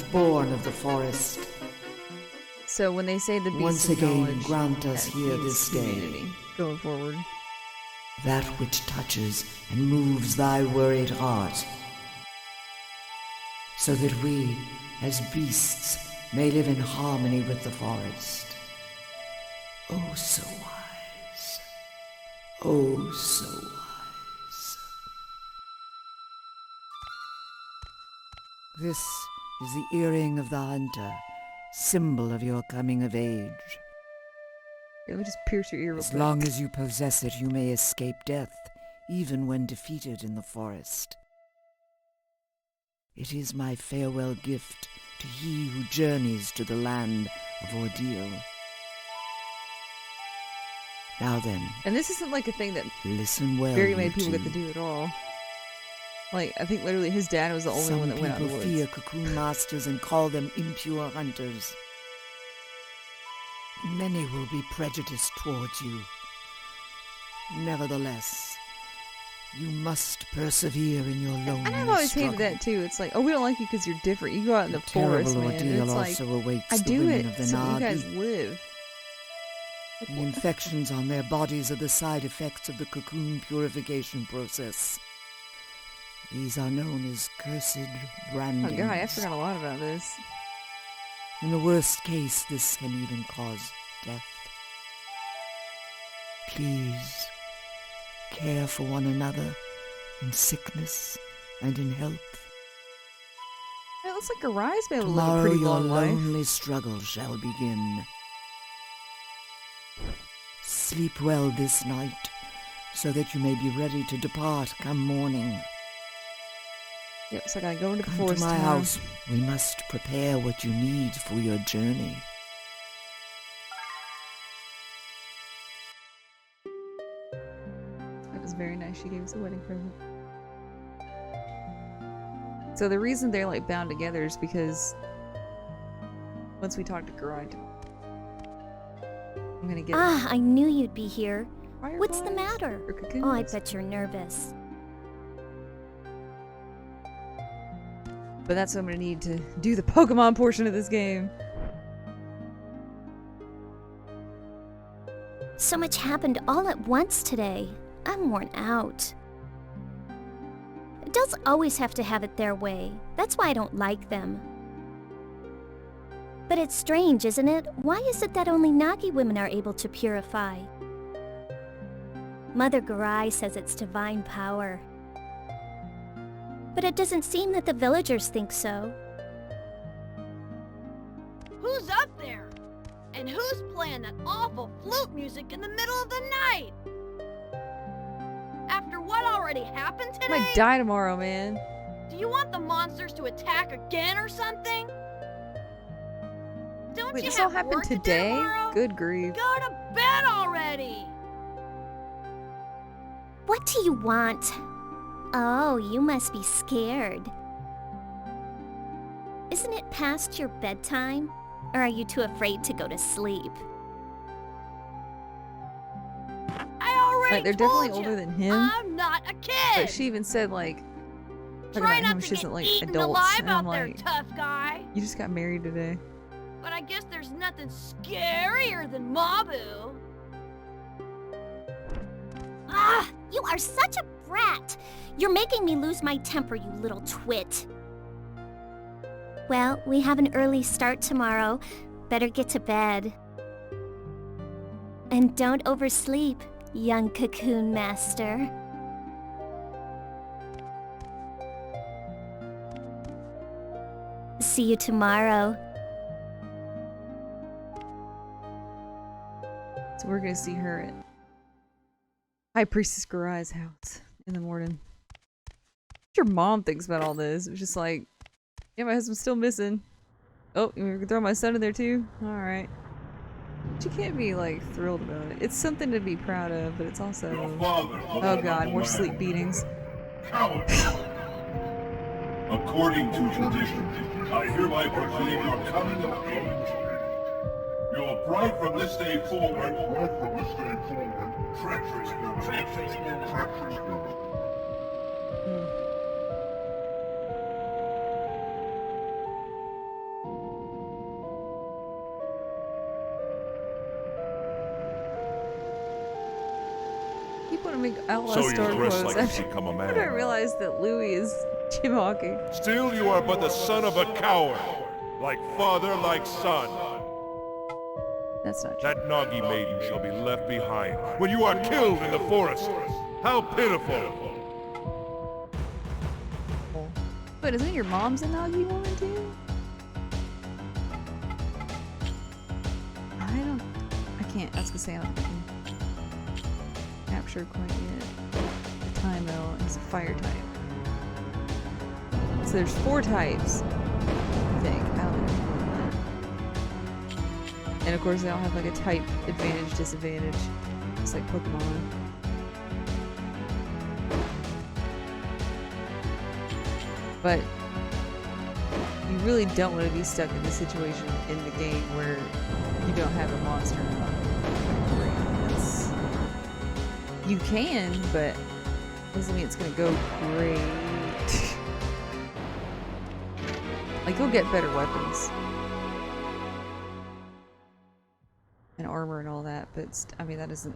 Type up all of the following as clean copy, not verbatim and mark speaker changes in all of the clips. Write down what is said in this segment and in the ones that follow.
Speaker 1: born of the forest.
Speaker 2: So when they say the beast
Speaker 1: Once
Speaker 2: of
Speaker 1: again,
Speaker 2: knowledge,
Speaker 1: grant us
Speaker 2: that
Speaker 1: here
Speaker 2: means
Speaker 1: this day
Speaker 2: humanity going forward.
Speaker 1: that which touches and moves thy worried heart, so that we, as beasts, may live in harmony with the forest. Oh, so wise. Oh, so wise. This is the earring of the hunter, symbol of your coming of age.
Speaker 2: It would just pierce your ear real
Speaker 1: As
Speaker 2: quick.
Speaker 1: long as you possess it, you may escape death, even when defeated in the forest. It is my farewell gift to he who journeys to the land of ordeal. Now then,
Speaker 2: And this isn't like a thing that
Speaker 1: listen well,
Speaker 2: very
Speaker 1: you
Speaker 2: many people get
Speaker 1: two.
Speaker 2: to do at all. Like, I think literally his dad was the only one that went out in the
Speaker 1: Some
Speaker 2: woods.
Speaker 1: people fear cocoon masters and call them impure hunters. Many will be prejudiced towards you. Nevertheless, you must persevere in your lonely
Speaker 2: And I've always
Speaker 1: struggle.
Speaker 2: hated that too. It's like, oh, we don't like you because you're different. You go out in the forest,
Speaker 1: Terrible
Speaker 2: man. And
Speaker 1: ordeal
Speaker 2: it's like,
Speaker 1: also awaits
Speaker 2: I
Speaker 1: the
Speaker 2: do
Speaker 1: women
Speaker 2: it
Speaker 1: of the
Speaker 2: so that you guys
Speaker 1: Na'vi.
Speaker 2: live.
Speaker 1: The infections on their bodies are the side effects of the cocoon purification process. These are known as cursed
Speaker 2: Oh
Speaker 1: brandings.
Speaker 2: god, I forgot a lot about this.
Speaker 1: In the worst case, this can even cause death. Please, care for one another in sickness and in health.
Speaker 2: It looks like Arai's been able to live a
Speaker 1: Tomorrow
Speaker 2: pretty
Speaker 1: your
Speaker 2: long life.
Speaker 1: lonely struggle shall begin. Sleep well this night, so that you may be ready to depart come morning.
Speaker 2: Yep, so I gotta go into the
Speaker 1: Come
Speaker 2: forest
Speaker 1: to my
Speaker 2: tomorrow.
Speaker 1: house. We must prepare what you need for your journey.
Speaker 2: That was very nice. She gave us a wedding present. So the reason they're like bound together is because once we talk to Garai, I'm gonna get
Speaker 3: Ah, I knew you'd be here.
Speaker 2: fireflies
Speaker 3: What's the matter?
Speaker 2: or cocoons.
Speaker 3: Oh, I bet you're nervous.
Speaker 2: But that's what I'm gonna need to do the Pokemon portion of this game.
Speaker 3: So much happened all at once today. I'm worn out. Adults always have to have it their way. That's why I don't like them. But it's strange, isn't it? Why is it that only Nagi women are able to purify? Mother Garai says it's divine power. But it doesn't seem that the villagers think so.
Speaker 4: Who's up there? And who's playing that awful flute music in the middle of the night? After what already happened
Speaker 2: I
Speaker 4: today?
Speaker 2: might die tomorrow, man.
Speaker 4: Do you want the monsters to attack again or something? Don't
Speaker 2: Wait,
Speaker 4: you
Speaker 2: this all
Speaker 4: have
Speaker 2: happened
Speaker 4: work to do
Speaker 2: today?
Speaker 4: tomorrow?
Speaker 2: Good grief.
Speaker 4: Go to bed already!
Speaker 3: What do you want? Oh, you must be scared. Isn't it past your bedtime? Or are you too afraid to go to sleep?
Speaker 4: I already
Speaker 2: Like, they're
Speaker 4: told
Speaker 2: definitely older
Speaker 4: you,
Speaker 2: than him.
Speaker 4: I'm not a kid!
Speaker 2: But she even said, like, talking
Speaker 4: Try
Speaker 2: about
Speaker 4: not
Speaker 2: how
Speaker 4: to
Speaker 2: she
Speaker 4: get
Speaker 2: doesn't like
Speaker 4: eaten
Speaker 2: adults.
Speaker 4: alive
Speaker 2: And I'm
Speaker 4: out there,
Speaker 2: like,
Speaker 4: tough guy.
Speaker 2: you just got married today.
Speaker 4: But I guess there's nothing scarier than Mabu.
Speaker 3: Ah, you are such a brat! You're making me lose my temper, you little twit. Well, we have an early start tomorrow. Better get to bed. And don't oversleep, young Cocoon Master. See you tomorrow.
Speaker 2: So we're gonna see her at High Priestess Garai's house in the morning. What your mom thinks about all this? It was just like, yeah, my husband's still missing. Oh, you want to throw my son in there too? Alright. She can't be like thrilled about it. It's something to be proud of, but it's also... Oh god, more sleep beatings.
Speaker 5: According to tradition, I hereby proclaim your coming of age. Your bride from this day forward, treacherous,
Speaker 2: Keep wanting to make outlaw
Speaker 5: So you
Speaker 2: star
Speaker 5: dress
Speaker 2: clothes.
Speaker 5: like you've become a man.
Speaker 2: After I realized that Louis is Jim Hawking.
Speaker 5: Still, you are but the son of a coward. Like father, like son.
Speaker 2: That's not true.
Speaker 5: That Nagi maiden shall be left behind when you are killed in the forest. How pitiful.
Speaker 2: But isn't your mom's a Nagi woman too? I can't. I was gonna say I don't think I can capture quite yet. The time element is a fire type. So there's 4 types, I think. I don't know. And of course they all have like a type advantage, disadvantage. It's like Pokemon. But you really don't want to be stuck in the situation in the game where you don't have a monster. It's, you can, but doesn't mean it's gonna go great. Like you'll get better weapons and armor and all that, but I mean that doesn't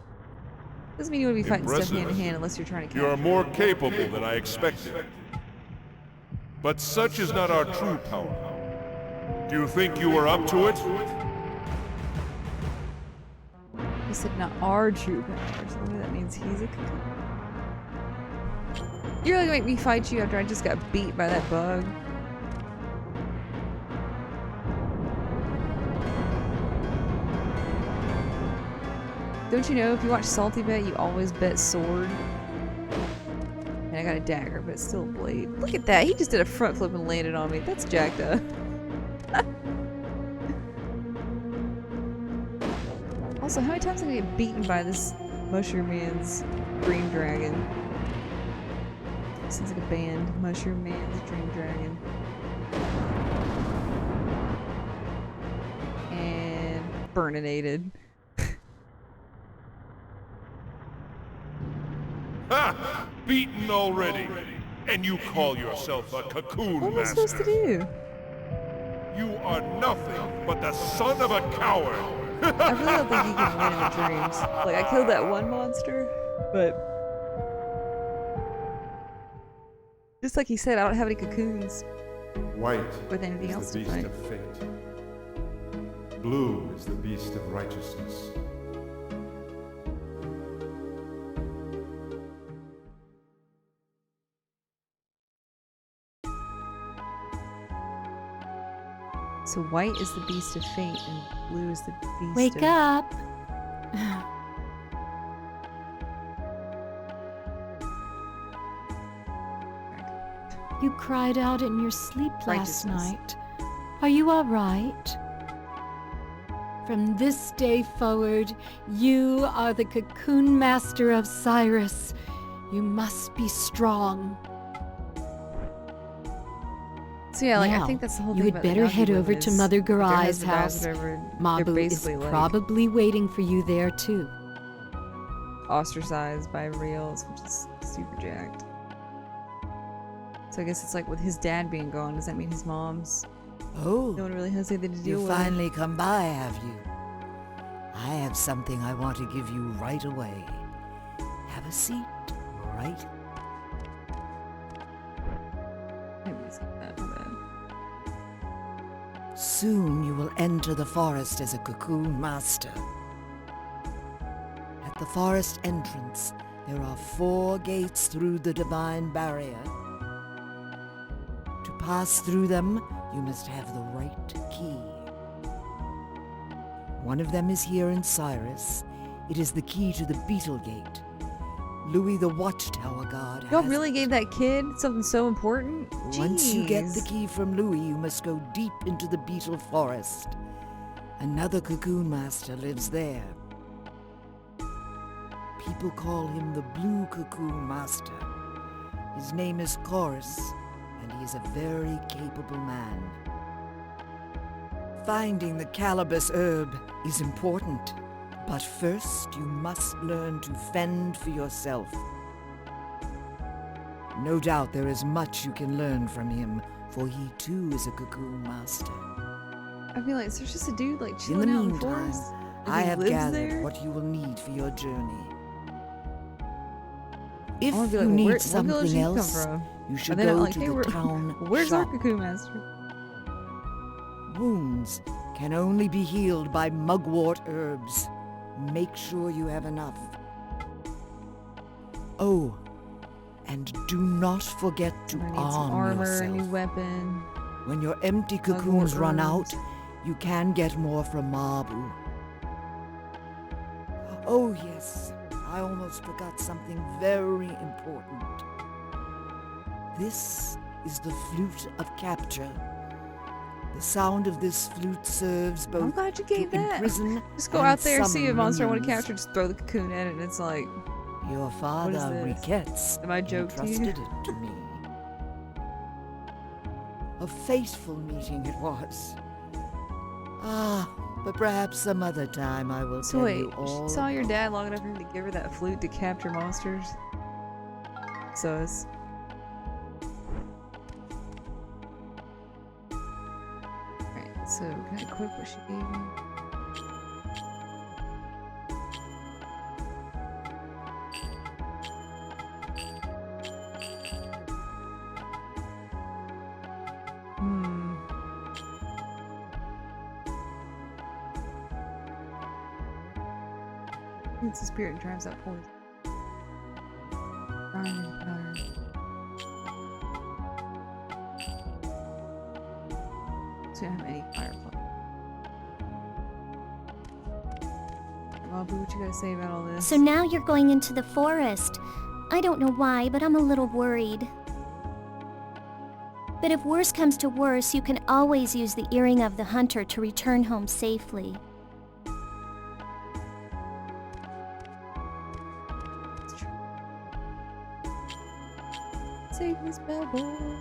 Speaker 2: mean you want to be fighting stuff hand to hand unless you're trying to.
Speaker 5: You are more capable than I expected. But such is not our true power. Do you think you were up to it?
Speaker 2: He said not our true power, so maybe that means he's a Cocoon. You're really gonna make me fight you after I just got beat by that bug? Don't you know if you watch Salty Bet, you always bet sword? And I got a dagger, but it's still a blade. Look at that! He just did a front flip and landed on me. That's jacked up. Also, how many times am I gonna get beaten by this Mushroom Man's Dream Dragon? Sounds like a band. Mushroom Man's Dream Dragon. And burninated.
Speaker 5: Ha! Beaten already! And you call yourself a Cocoon
Speaker 2: What am I
Speaker 5: master?
Speaker 2: supposed to do?
Speaker 5: You are nothing but the son of a coward!
Speaker 2: I really don't think you can win in the dreams. Like, I killed that one monster, but... just like he said, I don't have any cocoons
Speaker 6: White
Speaker 2: with anything
Speaker 6: is
Speaker 2: else
Speaker 6: the
Speaker 2: to
Speaker 6: beast
Speaker 2: fight.
Speaker 6: of fate. Blue is the beast of righteousness.
Speaker 2: So white is the beast of fate, and blue is the beast
Speaker 7: Wake
Speaker 2: of...
Speaker 7: up! You cried out in your sleep last
Speaker 2: Righteousness.
Speaker 7: night. Are you all right? From this day forward, you are the Cocoon Master of Cyrus. You must be strong.
Speaker 2: So yeah, like, I
Speaker 7: Now,
Speaker 2: think that's the whole
Speaker 7: you
Speaker 2: thing
Speaker 7: had
Speaker 2: about the
Speaker 7: better
Speaker 2: Nagi
Speaker 7: head
Speaker 2: women
Speaker 7: over to
Speaker 2: is
Speaker 7: Mother
Speaker 2: if their
Speaker 7: Garai's
Speaker 2: husband dies,
Speaker 7: house.
Speaker 2: whatever, they're
Speaker 7: Mabu is
Speaker 2: basically like
Speaker 7: probably waiting for you there too.
Speaker 2: ostracized by everybody which is super jacked. So I guess it's like with his dad being gone, does that mean his mom's
Speaker 1: Oh,
Speaker 2: no one really has anything to deal
Speaker 1: you
Speaker 2: with?
Speaker 1: finally come by, have you? I have something I want to give you right away. Have a seat, right?
Speaker 2: Maybe it's like that, my bad.
Speaker 1: Soon you will enter the forest as a Cocoon master. At the forest entrance, there are 4 gates through the divine barrier. To pass through them, you must have the right key. One of them is here in Cyrus. It is the key to the Beetle Gate. Louis the Watchtower Guard
Speaker 2: Y'all
Speaker 1: has
Speaker 2: really
Speaker 1: it.
Speaker 2: gave that kid something so important?
Speaker 1: Once you get the
Speaker 2: Jeez.
Speaker 1: key from Louis, you must go deep into the Beetle Forest. Another Cocoon Master lives there. People call him the Blue Cocoon Master. His name is Chorus, and he is a very capable man. Finding the Calibus herb is important, but first you must learn to fend for yourself. No doubt there is much you can learn from him, for he too is a Cocoon Master.
Speaker 2: I feel like there's just a dude like
Speaker 1: In the
Speaker 2: chilling out in the
Speaker 1: meantime,
Speaker 2: forest.
Speaker 1: I
Speaker 2: he
Speaker 1: have
Speaker 2: lives
Speaker 1: gathered
Speaker 2: there?
Speaker 1: what you will need for your journey. If
Speaker 2: I wanna be
Speaker 1: you
Speaker 2: like,
Speaker 1: need
Speaker 2: what village
Speaker 1: something
Speaker 2: did you come
Speaker 1: else,
Speaker 2: from?
Speaker 1: you should
Speaker 2: And then I'm
Speaker 1: go
Speaker 2: like,
Speaker 1: to
Speaker 2: hey,
Speaker 1: the town
Speaker 2: where's our
Speaker 1: shop.
Speaker 2: Cocoon Master?
Speaker 1: Wounds can only be healed by mugwort herbs. Make sure you have enough. Oh, and do not forget to
Speaker 2: I need some
Speaker 1: arm
Speaker 2: armor, a
Speaker 1: yourself.
Speaker 2: new weapon.
Speaker 1: When your empty
Speaker 2: Mugwort
Speaker 1: cocoons run
Speaker 2: herbs.
Speaker 1: out, you can get more from Mabu. Oh yes, I almost forgot something very important. This is the flute of capture. The sound of this flute serves both
Speaker 2: I'm glad you gave
Speaker 1: to
Speaker 2: that.
Speaker 1: imprison
Speaker 2: Just go
Speaker 1: and
Speaker 2: out there, see a
Speaker 1: summon
Speaker 2: monster I want to
Speaker 1: minions.
Speaker 2: capture, just throw the cocoon in it, and it's like,
Speaker 1: Your father,
Speaker 2: this?
Speaker 1: Riquette's,
Speaker 2: Am I joking?
Speaker 1: entrusted it to me. A fateful meeting it was. Ah, but perhaps some other time I will
Speaker 2: so
Speaker 1: tell
Speaker 2: wait,
Speaker 1: you all.
Speaker 2: she saw your
Speaker 1: about
Speaker 2: dad long enough for him to give her that flute to capture monsters? So it's... Alright, so can I equip what she gave me? Hmm. It's the spirit and drives out poison. Grind and powder. So I don't have any firefly. Mabu, what you gotta say about all this?
Speaker 3: So now you're going into the forest. I don't know why, but I'm a little worried. But if worse comes to worse, you can always use the earring of the hunter to return home safely.
Speaker 2: It's true. Save this bad boy.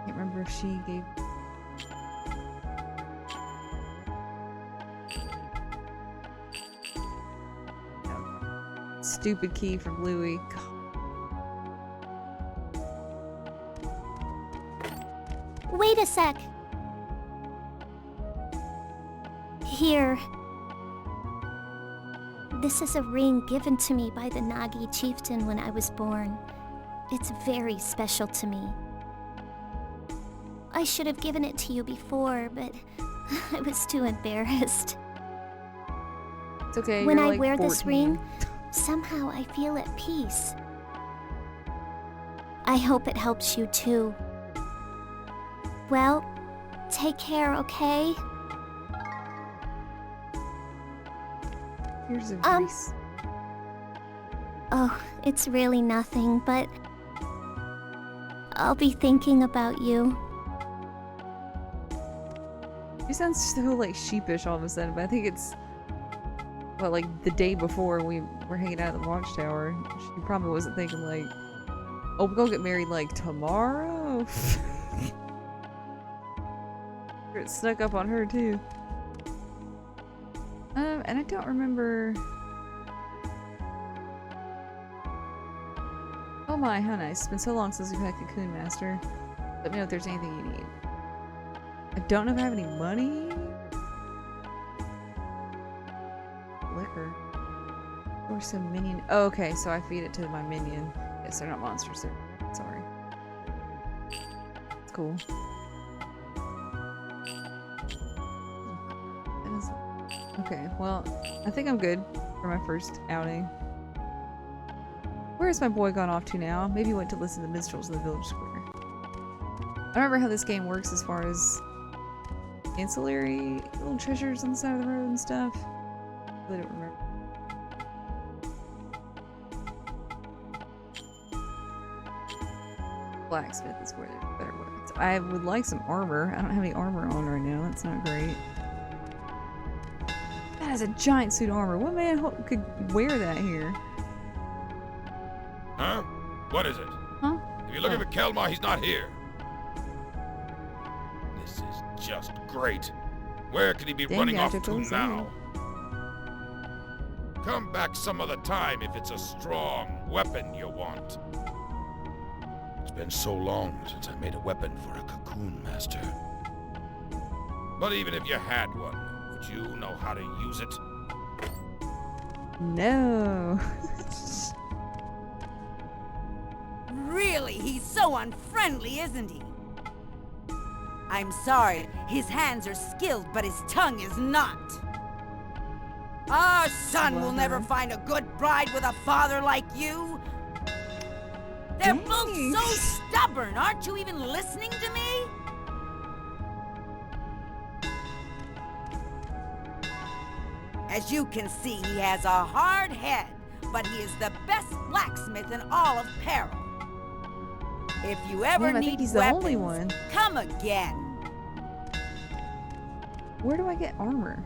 Speaker 2: Can't remember if she gave. No. Stupid key from Louie.
Speaker 3: Wait a sec. Here. This is a ring given to me by the Nagi chieftain when I was born. It's very special to me. I should have given it to you before, but I was too embarrassed.
Speaker 2: It's okay.
Speaker 3: When
Speaker 2: you're
Speaker 3: I
Speaker 2: like
Speaker 3: wear this
Speaker 2: 14.
Speaker 3: ring, somehow I feel at peace. I hope it helps you too. Well, take care, okay?
Speaker 2: Here's a
Speaker 3: Um,
Speaker 2: grease.
Speaker 3: Oh, it's really nothing, but I'll be thinking about you.
Speaker 2: She sounds so like sheepish all of a sudden, but I think it's well, like the day before we were hanging out at the watchtower. She probably wasn't thinking like, "Oh, we're gonna get married like tomorrow." It snuck up on her too. And I don't remember. Oh my, how nice! It's been so long since we've had Cocoon Master. Let me know if there's anything you need. I don't know if I have any money. Liquor. Or some minion. Oh, okay, so I feed it to my minion. Yes, they're not monsters. They're... Sorry. It's cool. That is... Okay, well, I think I'm good for my first outing. Where has my boy gone off to now? Maybe he went to listen to minstrels in the village square. I don't remember how this game works as far as ancillary little treasures on the side of the road and stuff. I don't remember. Blacksmith is where there's better weapons. I would like some armor. I don't have any armor on right now. That's not great. That is a giant suit of armor. What man could wear that here?
Speaker 8: Huh? What is it?
Speaker 2: Huh?
Speaker 8: If you're looking for Kelmar, he's not here. This is just great. Where could he be
Speaker 2: Dang,
Speaker 8: running off
Speaker 2: Gato,
Speaker 8: to
Speaker 2: go
Speaker 8: now? Come back some other time if it's a strong weapon you want. It's been so long since I made a weapon for a Cocoon Master. But even if you had one, Don't you know how to use it?
Speaker 2: No.
Speaker 9: Really, he's so unfriendly, isn't he? I'm sorry, his hands are skilled, but his tongue is not. Our son will never find a good bride with a father like you. They're both so stubborn. Aren't you even listening to me? As you can see, he has a hard head, but he is the best blacksmith in all of Peril. If you ever
Speaker 2: Damn, I
Speaker 9: need
Speaker 2: think he's
Speaker 9: weapons,
Speaker 2: the only one.
Speaker 9: come again.
Speaker 2: Where do I get armor?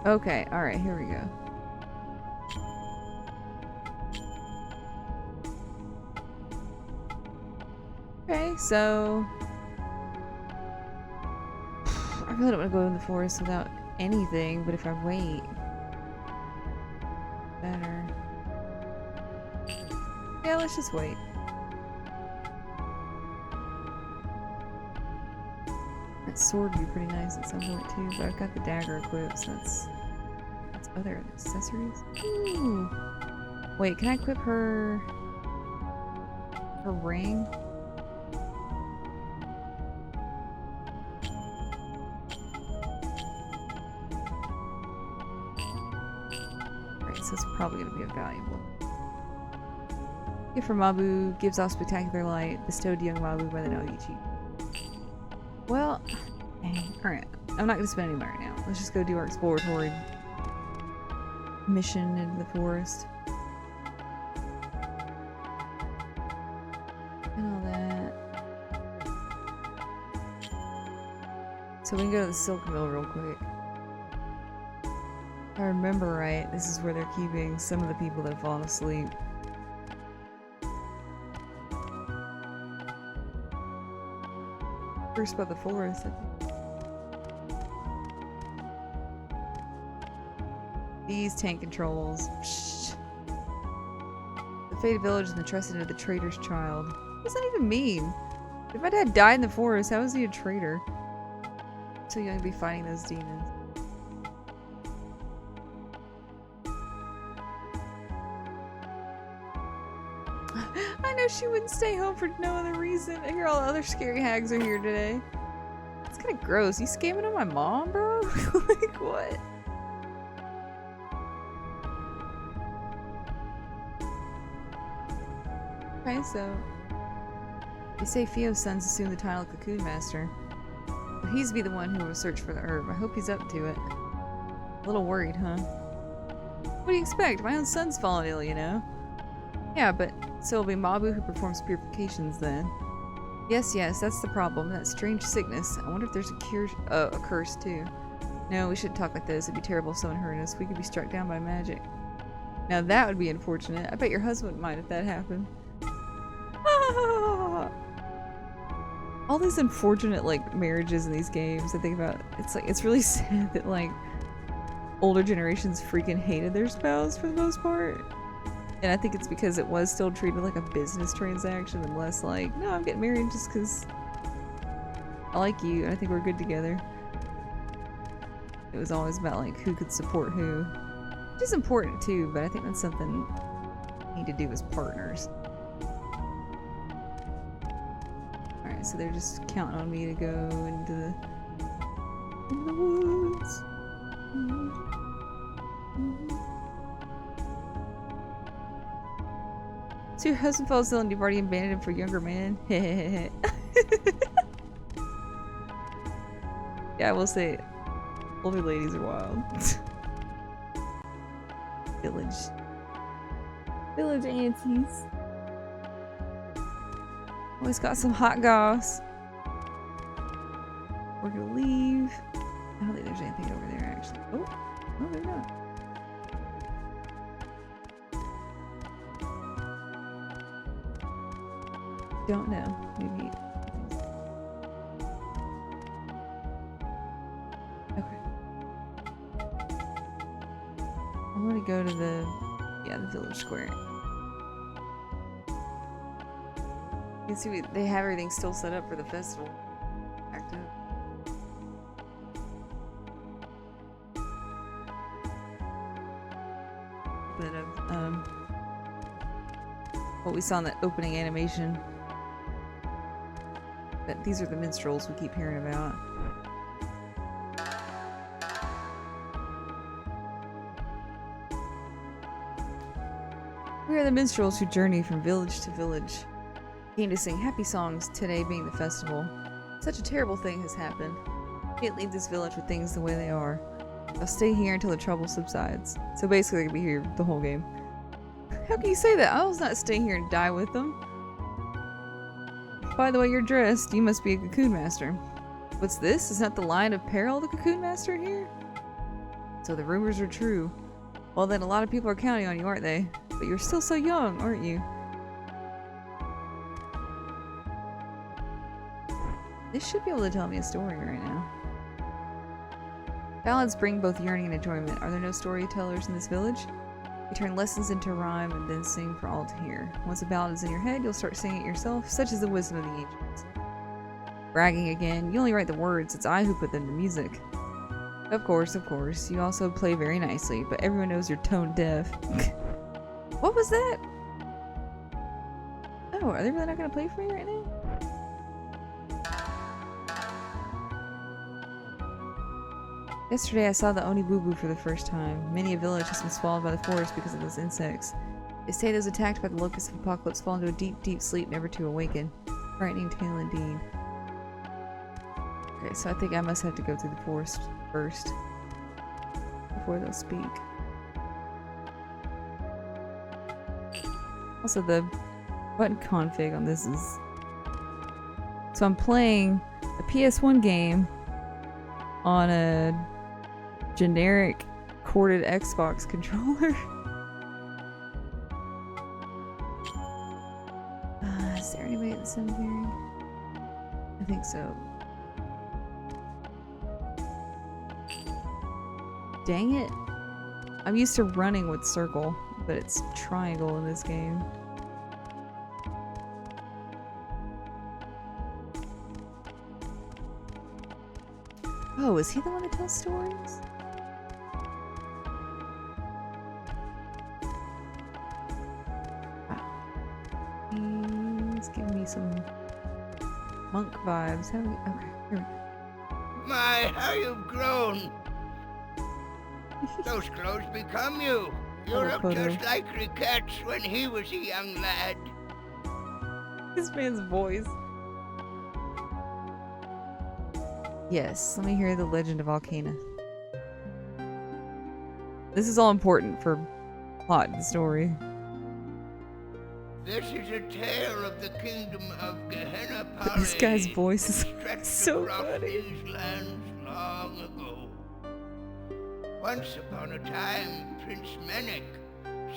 Speaker 2: Okay, alright, here we go. Okay, so I really don't want to go in the forest without anything, but if I wait, better. Yeah, let's just wait. That sword would be pretty nice at some point too, but I've got the dagger equipped, so that's other accessories. Ooh. Wait, can I equip her ring? Right, so it's probably gonna be valuable. Gift from Mabu gives off spectacular light, bestowed to young Mabu by the Naoichi. Well, dang. Alright, I'm not gonna spend any money right now. Let's just go do our exploratory mission into the forest. And all that. So we can go to the Silk Mill real quick. If I remember right, this is where they're keeping some of the people that have fallen asleep. First by the forest, I think. These tank controls. Psh. The fated village is entrusted to the traitor's child. What does that even mean? If my dad died in the forest, how is he a traitor? So young to be fighting those demons. I know she wouldn't stay home for no other reason. I hear all the other scary hags are here today. It's kind of gross. You scamming on my mom, bro? Like, what? Okay, so they say Fio's sons assume the title of Cocoon Master. But he's be the one who will search for the herb. I hope he's up to it. A little worried, huh? What do you expect? My own son's fallen ill, you know? Yeah, but so it'll be Mabu who performs purifications then. Yes, that's the problem. That strange sickness. I wonder if there's a curse too. No, we shouldn't talk like this. It'd be terrible if someone heard us. We could be struck down by magic. Now that would be unfortunate. I bet your husband wouldn't mind if that happened. All these unfortunate like marriages in these games I think about, it's really sad that like older generations freaking hated their spouse for the most part. And I think it's because it was still treated like a business transaction and less like, no, I'm getting married just because I like you and I think we're good together. It was always about like who could support who. Which is important too, but I think that's something we need to do as partners. Alright, so they're just counting on me to go into the woods. So your husband falls ill and you've already abandoned him for a younger man? Yeah, I will say, older ladies are wild. Village aunties. Always got some hot goss. We're gonna leave. I don't think there's anything over there actually. Oh, no, there's not. Don't know. Maybe. Okay. I'm gonna go to the village square. You can see they have everything still set up for the festival. Backed up. Bit of what we saw in the opening animation. But these are the minstrels we keep hearing about. We are the minstrels who journey from village to village. Came to sing happy songs, today being the festival. Such a terrible thing has happened. Can't leave this village with things the way they are. I'll stay here until the trouble subsides. So basically, they're gonna be here the whole game. How can you say that? I was not staying here and die with them. By the way you're dressed, you must be a Cocoon Master. What's this? Is not the Lion of Peril the Cocoon Master here? So the rumors are true. Well then, a lot of people are counting on you, aren't they? But you're still so young, aren't you? They should be able to tell me a story right now. Ballads bring both yearning and enjoyment. Are there no storytellers in this village? You turn lessons into rhyme and then sing for all to hear. Once a ballad is in your head, you'll start singing it yourself, such is the wisdom of the ancients. Bragging again, you only write the words, it's I who put them to music. Of course, you also play very nicely, but everyone knows you're tone deaf. What was that? Oh, are they really not gonna play for me right now? Yesterday I saw the Oni Boo Boo for the first time. Many a village has been swallowed by the forest because of those insects. They say those attacked by the locusts of apocalypse fall into a deep, deep sleep never to awaken. Frightening tale indeed. Okay, so I think I must have to go through the forest first before they'll speak. Also, the button config on this is... So I'm playing a PS1 game on a generic corded Xbox controller. Is there anybody at the cemetery? I think so. Dang it. I'm used to running with circle, but it's triangle in this game. Oh, is he the one that tells stories? Wow. He's giving me some monk vibes. How do we... Okay, here we go.
Speaker 10: My, how you've grown! Those clothes become you. You look just like Riquette's when he was a young lad.
Speaker 2: This man's voice. Yes, let me hear the legend of Alcana. This is all important for plot and story.
Speaker 10: This is a tale of the kingdom of Gehenna
Speaker 2: But this guy's voice is so
Speaker 10: across
Speaker 2: funny.
Speaker 10: these lands long ago. Once upon a time, Prince Menek,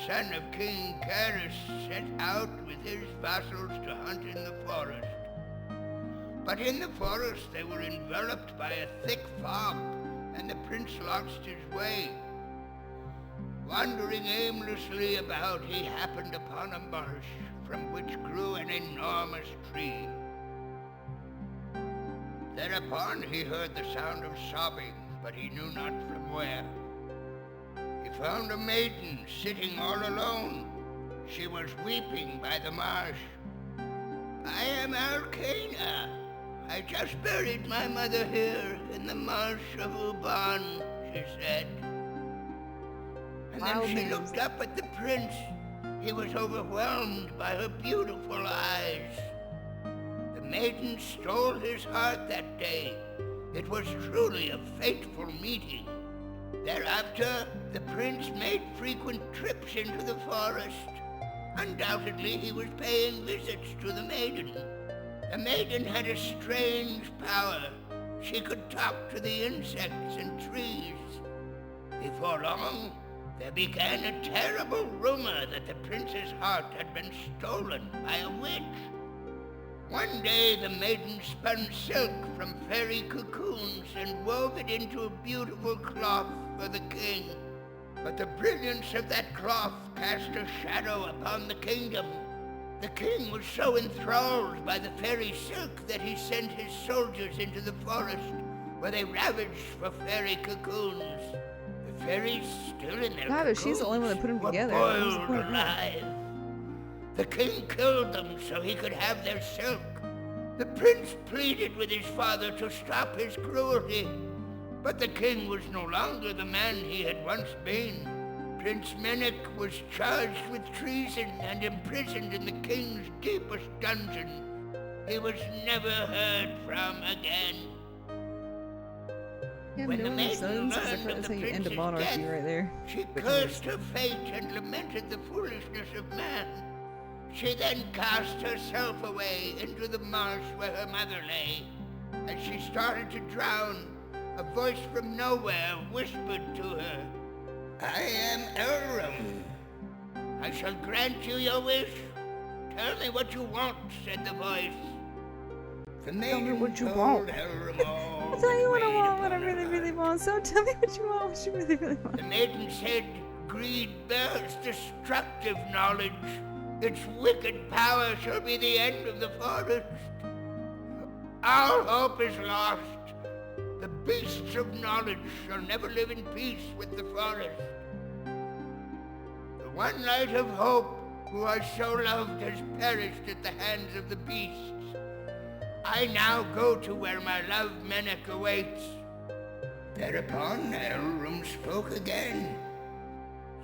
Speaker 10: son of King Karis, set out with his vassals to hunt in the forest. But in the forest they were enveloped by a thick fog, and the prince lost his way. Wandering aimlessly about, he happened upon a marsh from which grew an enormous tree. Thereupon he heard the sound of sobbing, but he knew not from where. He found a maiden sitting all alone. She was weeping by the marsh. "I am Alcana. I just buried my mother here in the marsh of Uban," she said. And then she looked up at the prince. He was overwhelmed by her beautiful eyes. The maiden stole his heart that day. It was truly a fateful meeting. Thereafter, the prince made frequent trips into the forest. Undoubtedly, he was paying visits to the maiden. The maiden had a strange power. She could talk to the insects and trees. Before long, there began a terrible rumor that the prince's heart had been stolen by a witch. One day, the maiden spun silk from fairy cocoons and wove it into a beautiful cloth for the king. But the brilliance of that cloth cast a shadow upon the kingdom. The king was so enthralled by the fairy silk that he sent his soldiers into the forest, where they ravaged for fairy cocoons. The fairies, still in their
Speaker 2: God, but she's the only one that put them
Speaker 10: were
Speaker 2: together.
Speaker 10: boiled alive. The king killed them so he could have their silk. The prince pleaded with his father to stop his cruelty, but the king was no longer the man he had once been. Prince Menek was charged with treason and imprisoned in the king's deepest dungeon. He was never heard from again.
Speaker 2: You have
Speaker 10: When the
Speaker 2: no
Speaker 10: maiden
Speaker 2: sons?
Speaker 10: learned
Speaker 2: That's
Speaker 10: of
Speaker 2: how
Speaker 10: the
Speaker 2: you end a
Speaker 10: prince's
Speaker 2: monarchy
Speaker 10: death,
Speaker 2: right there.
Speaker 10: she cursed her fate and lamented the foolishness of man. She then cast herself away into the marsh where her mother lay. As she started to drown, a voice from nowhere whispered to her, "I am Elrum. I shall grant you your wish. Tell me what you want," said the voice. The
Speaker 2: Tell me
Speaker 10: maiden
Speaker 2: what you
Speaker 10: told
Speaker 2: want.
Speaker 10: Elrum all
Speaker 2: I'll tell you what I
Speaker 10: that
Speaker 2: want,
Speaker 10: weighed
Speaker 2: what I
Speaker 10: upon
Speaker 2: really,
Speaker 10: her
Speaker 2: really
Speaker 10: heart.
Speaker 2: want. So tell me what you want, what you really, really want.
Speaker 10: The maiden said, "Greed bears destructive knowledge. Its wicked power shall be the end of the forest. All hope is lost. The beasts of knowledge shall never live in peace with the forest. The one light of hope, who I so loved, has perished at the hands of the beasts. I now go to where my love Menek awaits." Thereupon Elrum spoke again.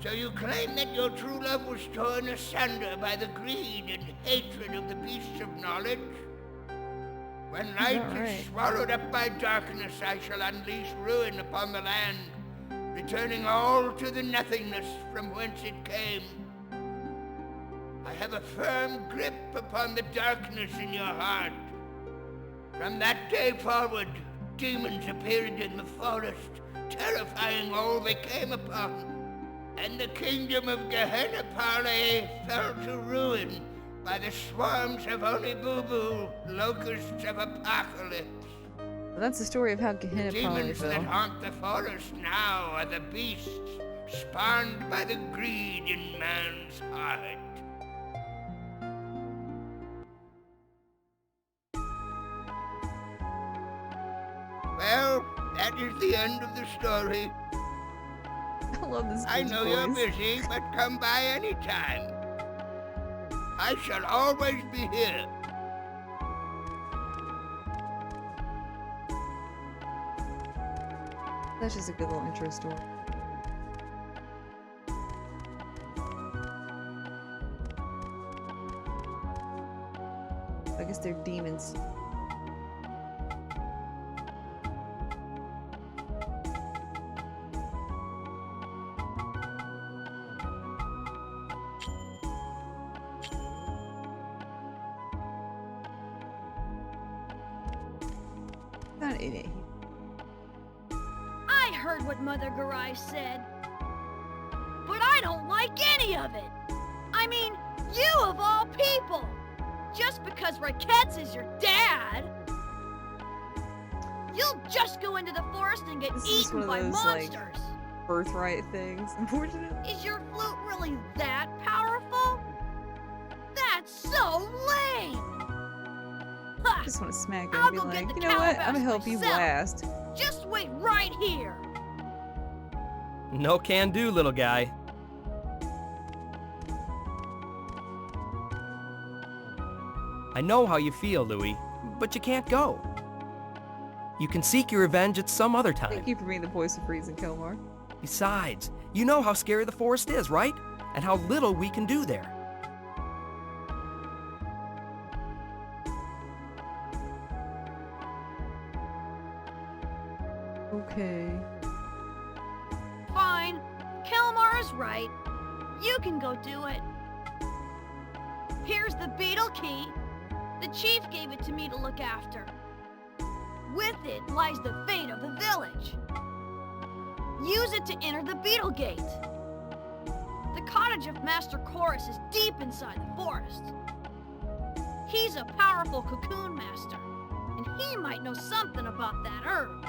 Speaker 10: "So you claim that your true love was torn asunder by the greed and hatred of the beasts of knowledge? When light is swallowed up by darkness, I shall unleash ruin upon the land, returning all to the nothingness from whence it came. I have a firm grip upon the darkness in your heart. From that day forward, demons appeared in the forest, terrifying all they came upon. And the kingdom of Gehenna Parley fell to ruin by the swarms of Oni-Boo-Boo, locusts of apocalypse.
Speaker 2: Well, that's the story of how Gehenna
Speaker 10: The
Speaker 2: probably
Speaker 10: demons that
Speaker 2: fell.
Speaker 10: haunt the forest now are the beasts, spawned by the greed in man's heart." Well, that is the end of the story.
Speaker 2: I love this
Speaker 10: I
Speaker 2: kid's
Speaker 10: know you're
Speaker 2: voice.
Speaker 10: busy, but come by any time. I shall always be here.
Speaker 2: That's just a good little intro story. I guess they're demons. Not in it.
Speaker 4: I heard what Mother Garai said, but I don't like any of it. I mean, you of all people! Just because Raketz is your dad, you'll just go into the forest and get
Speaker 2: This is just
Speaker 4: eaten
Speaker 2: one
Speaker 4: by
Speaker 2: of those, like,
Speaker 4: monsters.
Speaker 2: birthright things, unfortunately.
Speaker 4: Is your flute really that powerful? That's so lame! Ha!
Speaker 2: I just want to smack her
Speaker 4: I'll
Speaker 2: and be
Speaker 4: go get
Speaker 2: like,
Speaker 4: the
Speaker 2: you know what? I'm gonna
Speaker 4: calabash
Speaker 2: help you
Speaker 4: myself.
Speaker 2: blast.
Speaker 4: Just wait right here!
Speaker 11: No can do, little guy. I know how you feel, Louis, but you can't go. You can seek your revenge at some other time.
Speaker 2: Thank you for being the voice of reason, Kelmar.
Speaker 11: Besides, you know how scary the forest is, right? And how little we can do there.
Speaker 2: Okay.
Speaker 4: Fine. Kelmar is right. You can go do it. Here's the beetle key. The chief gave it to me to look after. With it lies the fate of the village. Use it to enter the beetle gate. The cottage of Master Chorus is deep inside the forest. He's a powerful cocoon master, and he might know something about that herb.